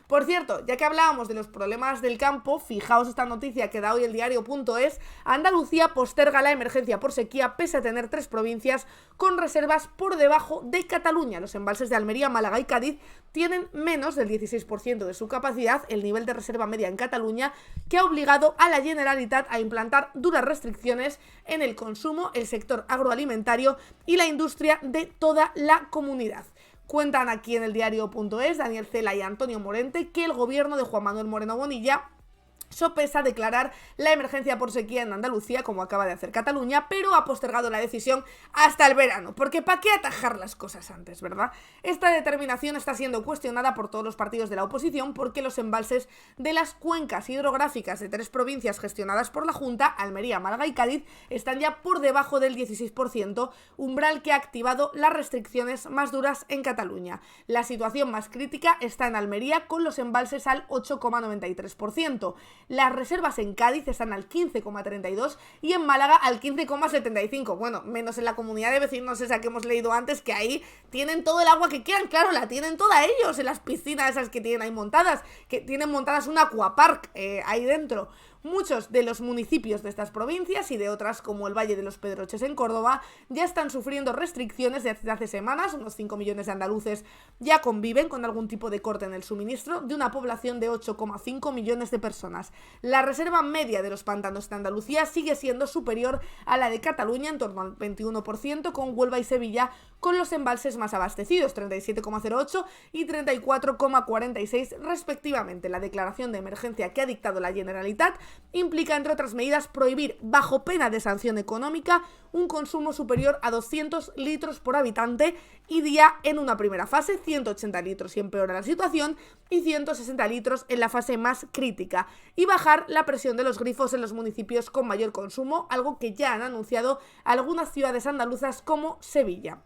Por cierto, ya que hablábamos de los problemas del campo, fijaos esta noticia que da hoy el diario.es: Andalucía posterga la emergencia por sequía pese a tener 3 provincias con reservas por debajo de Cataluña. Los embalses de Almería, Málaga y Cádiz tienen menos del 16% de su capacidad, el nivel de reserva media en Cataluña, que ha obligado a la Generalitat a implantar duras restricciones en el consumo, el sector agroalimentario y la industria de toda la comunidad. Cuentan aquí en el diario.es Daniel Cela y Antonio Morente que el gobierno de Juan Manuel Moreno Bonilla sopesa declarar la emergencia por sequía en Andalucía, como acaba de hacer Cataluña, pero ha postergado la decisión hasta el verano, porque ¿para qué atajar las cosas antes, verdad? Esta determinación está siendo cuestionada por todos los partidos de la oposición porque los embalses de las cuencas hidrográficas de 3 provincias gestionadas por la Junta, Almería, Málaga y Cádiz, están ya por debajo del 16%, umbral que ha activado las restricciones más duras en Cataluña. La situación más crítica está en Almería, con los embalses al 8,93%. Las reservas en Cádiz están al 15,32% y en Málaga al 15,75%. Bueno, menos en la comunidad de vecinos esa que hemos leído antes, que ahí tienen todo el agua que quieran. Claro, la tienen toda ellos en las piscinas esas que tienen ahí montadas, que tienen montadas un aquapark ahí dentro. Muchos de los municipios de estas provincias y de otras como el Valle de los Pedroches en Córdoba ya están sufriendo restricciones desde hace semanas. Unos 5 millones de andaluces ya conviven con algún tipo de corte en el suministro de una población de 8,5 millones de personas. La reserva media de los pantanos de Andalucía sigue siendo superior a la de Cataluña, en torno al 21%, con Huelva y Sevilla con los embalses más abastecidos, 37,08 y 34,46 respectivamente. La declaración de emergencia que ha dictado la Generalitat implica, entre otras medidas, prohibir, bajo pena de sanción económica, un consumo superior a 200 litros por habitante y día en una primera fase, 180 litros si empeora la situación y 160 litros en la fase más crítica, y bajar la presión de los grifos en los municipios con mayor consumo, algo que ya han anunciado algunas ciudades andaluzas como Sevilla.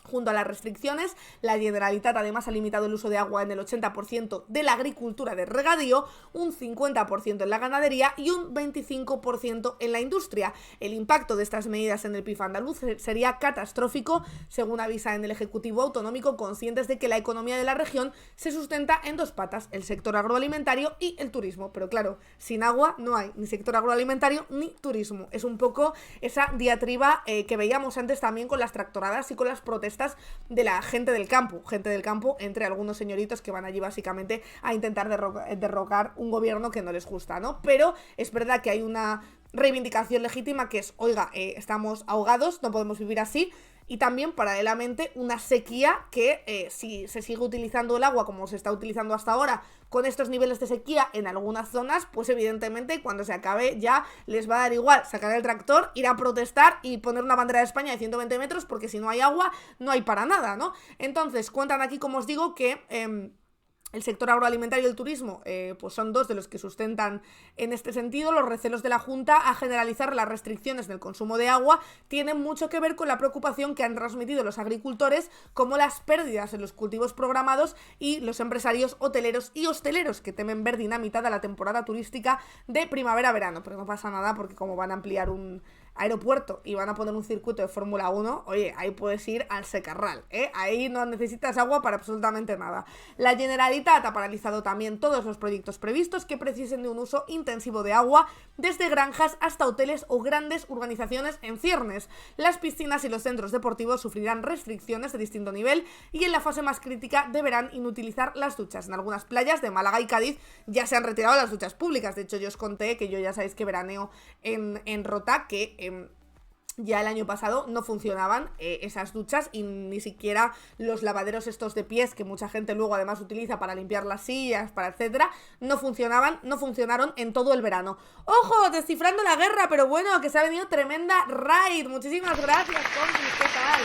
Junto a las restricciones, la Generalitat además ha limitado el uso de agua en el 80% de la agricultura de regadío, un 50% en la ganadería y un 25% en la industria. El impacto de estas medidas en el PIB andaluz sería catastrófico, según avisa en el Ejecutivo Autonómico, conscientes de que la economía de la región se sustenta en 2 patas, el sector agroalimentario y el turismo. Pero claro, sin agua no hay ni sector agroalimentario ni turismo. Es un poco esa diatriba que veíamos antes también con las tractoradas y con las protestas de la gente del campo, entre algunos señoritos que van allí básicamente a intentar derrocar un gobierno que no les gusta, ¿no? Pero es verdad que hay una reivindicación legítima que es, oiga, estamos ahogados, no podemos vivir así. Y también, paralelamente, una sequía que si se sigue utilizando el agua como se está utilizando hasta ahora, con estos niveles de sequía en algunas zonas, pues evidentemente cuando se acabe ya les va a dar igual sacar el tractor, ir a protestar y poner una bandera de España de 120 metros, porque si no hay agua, no hay para nada, ¿no? Entonces, cuentan aquí, como os digo, que el sector agroalimentario y el turismo pues son 2 de los que sustentan en este sentido. Los recelos de la Junta a generalizar las restricciones del consumo de agua tienen mucho que ver con la preocupación que han transmitido los agricultores, como las pérdidas en los cultivos programados, y los empresarios hoteleros y hosteleros, que temen ver dinamitada la temporada turística de primavera-verano. Pero no pasa nada, porque como van a ampliar un aeropuerto y van a poner un circuito de Fórmula 1, oye, ahí puedes ir al secarral, ahí no necesitas agua para absolutamente nada. La Generalitat ha paralizado también todos los proyectos previstos que precisen de un uso intensivo de agua, desde granjas hasta hoteles o grandes urbanizaciones en ciernes. Las piscinas y los centros deportivos sufrirán restricciones de distinto nivel y en la fase más crítica deberán inutilizar las duchas. En algunas playas de Málaga y Cádiz ya se han retirado las duchas públicas. De hecho, yo os conté que yo ya sabéis que veraneo en Rota, que ya el año pasado no funcionaban esas duchas, y ni siquiera los lavaderos estos de pies que mucha gente luego además utiliza para limpiar las sillas, para etcétera, no funcionaron en todo el verano. ¡Ojo! Descifrando la guerra, pero bueno, que se ha venido tremenda raid. Muchísimas gracias, compis, ¿qué tal?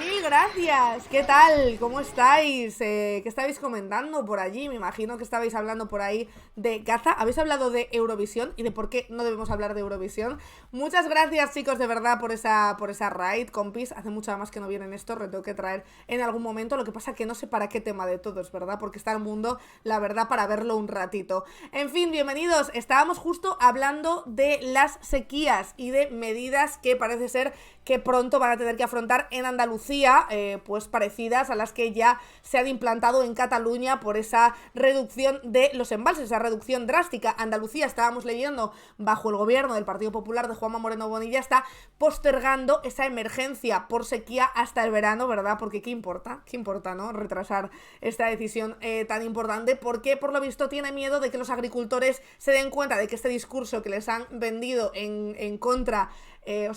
Mil gracias, ¿qué tal? ¿Cómo estáis? ¿Qué estabais comentando por allí? Me imagino que estabais hablando por ahí de Gaza. ¿Habéis hablado de Eurovisión y de por qué no debemos hablar de Eurovisión? Muchas gracias, chicos, de verdad, por esa raid, compis. Hace mucho más que no vienen esto, lo tengo que traer en algún momento. Lo que pasa que no sé para qué tema de todos, ¿verdad? Porque está el mundo, la verdad, para verlo un ratito. En fin, bienvenidos. Estábamos justo hablando de las sequías y de medidas que parece ser que pronto van a tener que afrontar en Andalucía Andalucía, pues parecidas a las que ya se han implantado en Cataluña por esa reducción de los embalses, esa reducción drástica. Andalucía, estábamos leyendo, bajo el gobierno del Partido Popular de Juanma Moreno Bonilla, está postergando esa emergencia por sequía hasta el verano, ¿verdad? Porque ¿qué importa, ¿no? Retrasar esta decisión tan importante, porque por lo visto tiene miedo de que los agricultores se den cuenta de que este discurso que les han vendido en contra,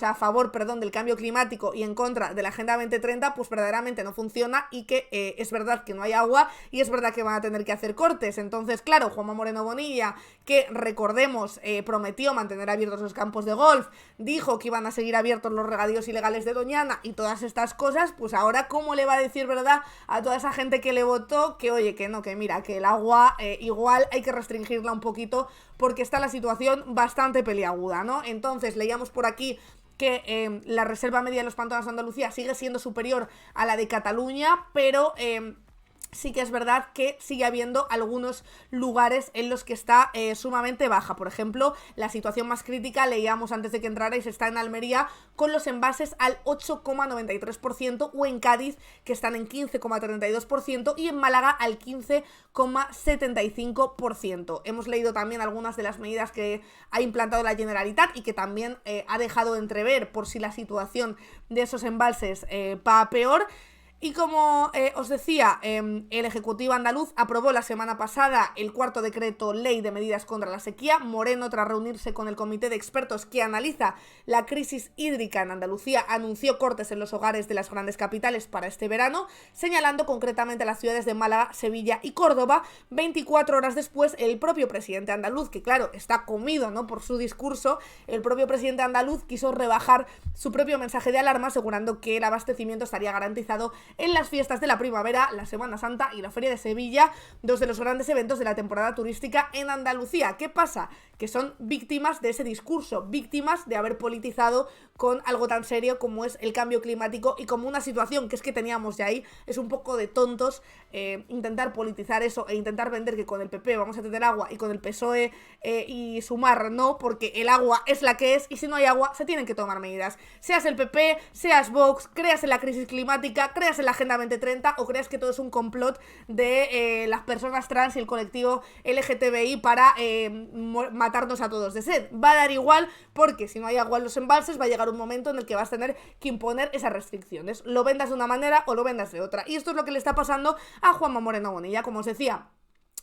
a favor, del cambio climático y en contra de la Agenda 2030, pues verdaderamente no funciona y que es verdad que no hay agua y es verdad que van a tener que hacer cortes. Entonces, claro, Juanma Moreno Bonilla, que recordemos, prometió mantener abiertos los campos de golf, dijo que iban a seguir abiertos los regadíos ilegales de Doñana y todas estas cosas, pues ahora ¿cómo le va a decir verdad a toda esa gente que le votó que oye, que no, que mira, que el agua igual hay que restringirla un poquito porque está la situación bastante peliaguda, ¿no? Entonces leíamos por aquí que la reserva media de los pantanos de Andalucía sigue siendo superior a la de Cataluña, pero sí que es verdad que sigue habiendo algunos lugares en los que está sumamente baja. Por ejemplo, la situación más crítica, leíamos antes de que entrarais, está en Almería con los embalses al 8,93% o en Cádiz, que están en 15,32%, y en Málaga al 15,75%. Hemos leído también algunas de las medidas que ha implantado la Generalitat y que también ha dejado entrever por si la situación de esos embalses va a peor. Y como os decía, el Ejecutivo andaluz aprobó la semana pasada el cuarto decreto ley de medidas contra la sequía. Moreno, tras reunirse con el comité de expertos que analiza la crisis hídrica en Andalucía, anunció cortes en los hogares de las grandes capitales para este verano, señalando concretamente a las ciudades de Málaga, Sevilla y Córdoba. 24 horas después, el propio presidente andaluz, que claro, está comido, ¿no?, por su discurso, el propio presidente andaluz quiso rebajar su propio mensaje de alarma, asegurando que el abastecimiento estaría garantizado en las fiestas de la primavera, la Semana Santa y la Feria de Sevilla, dos de los grandes eventos de la temporada turística en Andalucía. ¿Qué pasa? Que son víctimas de ese discurso, víctimas de haber politizado con algo tan serio como es el cambio climático y como una situación que es que teníamos ya ahí. Es un poco de tontos intentar politizar eso e intentar vender que con el PP vamos a tener agua y con el PSOE y Sumar no, porque el agua es la que es y si no hay agua se tienen que tomar medidas. Seas el PP, seas Vox, creas en la crisis climática, creas en la Agenda 2030 o creas que todo es un complot de las personas trans y el colectivo LGTBI para matarnos a todos de sed. Va a dar igual, porque si no hay agua en los embalses va a llegar un momento en el que vas a tener que imponer esas restricciones. Lo vendas de una manera o lo vendas de otra. Y esto es lo que le está pasando a Juanma Moreno Bonilla. Como os decía,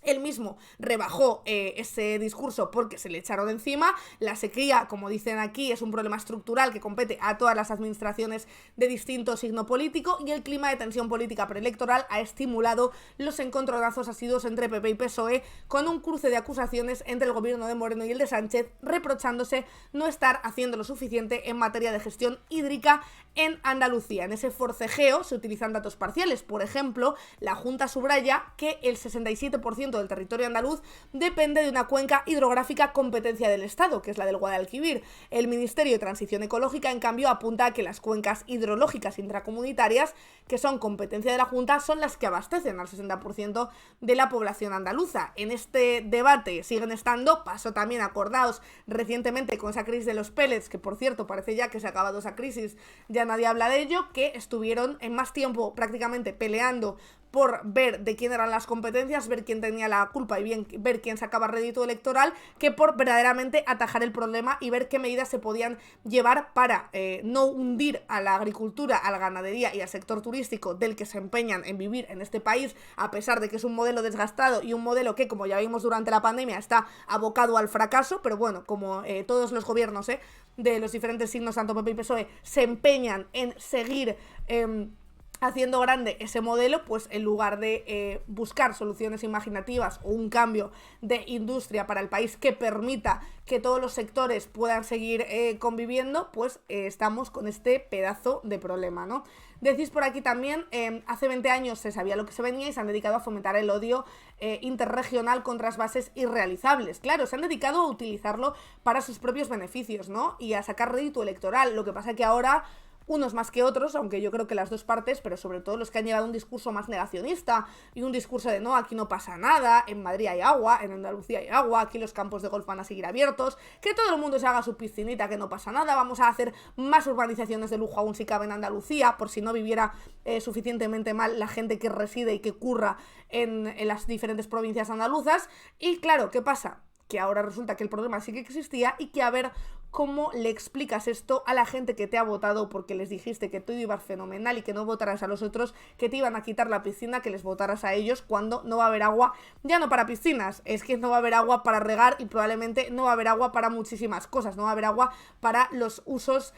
él mismo rebajó ese discurso porque se le echaron encima. La sequía, como dicen aquí, es un problema estructural que compete a todas las administraciones de distinto signo político, y el clima de tensión política preelectoral ha estimulado los encontronazos asiduos entre PP y PSOE, con un cruce de acusaciones entre el gobierno de Moreno y el de Sánchez, reprochándose no estar haciendo lo suficiente en materia de gestión hídrica en Andalucía. En ese forcejeo se utilizan datos parciales. Por ejemplo, la Junta subraya que el 67% del territorio andaluz depende de una cuenca hidrográfica competencia del Estado, que es la del Guadalquivir. El Ministerio de Transición Ecológica, en cambio, apunta a que las cuencas hidrológicas intracomunitarias, que son competencia de la Junta, son las que abastecen al 60% de la población andaluza. En este debate siguen estando, pasó también, acordaos, recientemente con esa crisis de los pellets, que por cierto parece ya que se ha acabado esa crisis, ya nadie habla de ello, que estuvieron en más tiempo prácticamente peleando por ver de quién eran las competencias, ver quién tenía la culpa y ver quién sacaba rédito electoral, que por verdaderamente atajar el problema y ver qué medidas se podían llevar para no hundir a la agricultura, a la ganadería y al sector turístico del que se empeñan en vivir en este país, a pesar de que es un modelo desgastado y un modelo que, como ya vimos durante la pandemia, está abocado al fracaso. Pero bueno, como todos los gobiernos de los diferentes signos, tanto PP y PSOE, se empeñan en seguir haciendo grande ese modelo, pues en lugar de buscar soluciones imaginativas o un cambio de industria para el país que permita que todos los sectores puedan seguir conviviendo, pues estamos con este pedazo de problema, ¿no? Decís por aquí también, hace 20 años se sabía lo que se venía y se han dedicado a fomentar el odio interregional con trasvases irrealizables. Claro, se han dedicado a utilizarlo para sus propios beneficios, ¿no? Y a sacar rédito electoral. Lo que pasa que ahora unos más que otros, aunque yo creo que las dos partes, pero sobre todo los que han llevado un discurso más negacionista y un discurso de no, aquí no pasa nada, en Madrid hay agua, en Andalucía hay agua, aquí los campos de golf van a seguir abiertos, que todo el mundo se haga su piscinita, que no pasa nada, vamos a hacer más urbanizaciones de lujo aún si cabe en Andalucía, por si no viviera suficientemente mal la gente que reside y que curra en las diferentes provincias andaluzas. Y claro, ¿qué pasa? Que ahora resulta que el problema sí que existía y que a ver cómo le explicas esto a la gente que te ha votado porque les dijiste que todo iba fenomenal y que no votaras a los otros, que te iban a quitar la piscina, que les votaras a ellos cuando no va a haber agua, ya no para piscinas, es que no va a haber agua para regar y probablemente no va a haber agua para muchísimas cosas, no va a haber agua para los usos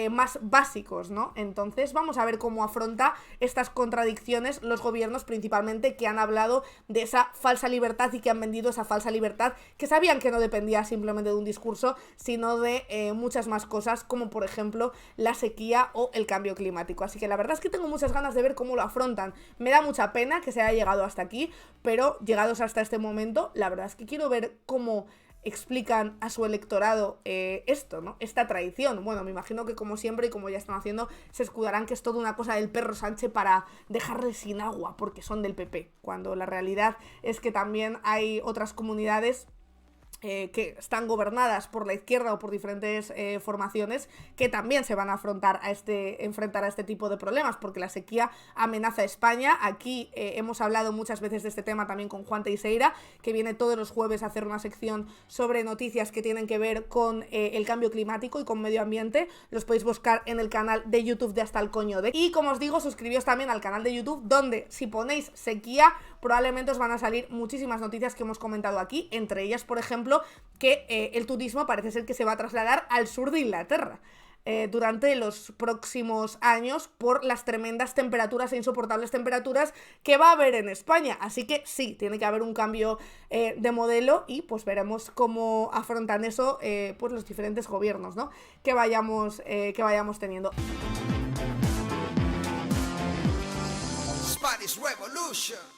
más básicos, ¿no? Entonces vamos a ver cómo afronta estas contradicciones los gobiernos principalmente que han hablado de esa falsa libertad y que han vendido esa falsa libertad que sabían que no dependía simplemente de un discurso, sino de muchas más cosas, como por ejemplo la sequía o el cambio climático. Así que la verdad es que tengo muchas ganas de ver cómo lo afrontan. Me da mucha pena que se haya llegado hasta aquí, pero llegados hasta este momento, la verdad es que quiero ver cómo explican a su electorado esto, ¿no? Esta traición. Bueno, me imagino que como siempre y como ya están haciendo, se escudarán que es toda una cosa del perro Sánchez para dejarles sin agua, porque son del PP, cuando la realidad es que también hay otras comunidades que están gobernadas por la izquierda o por diferentes formaciones que también se van a enfrentar a este tipo de problemas, porque la sequía amenaza a España. Aquí hemos hablado muchas veces de este tema también con Juan Teixeira, que viene todos los jueves a hacer una sección sobre noticias que tienen que ver con el cambio climático y con medio ambiente. Los podéis buscar en el canal de YouTube de Hasta el Coño de. Y como os digo, suscribíos también al canal de YouTube, donde si ponéis sequía probablemente os van a salir muchísimas noticias que hemos comentado aquí, entre ellas, por ejemplo, que el turismo parece ser que se va a trasladar al sur de Inglaterra durante los próximos años por las tremendas temperaturas e insoportables temperaturas que va a haber en España. Así que sí, tiene que haber un cambio de modelo y pues veremos cómo afrontan eso pues los diferentes gobiernos, ¿no? que vayamos teniendo. Spanish Revolution.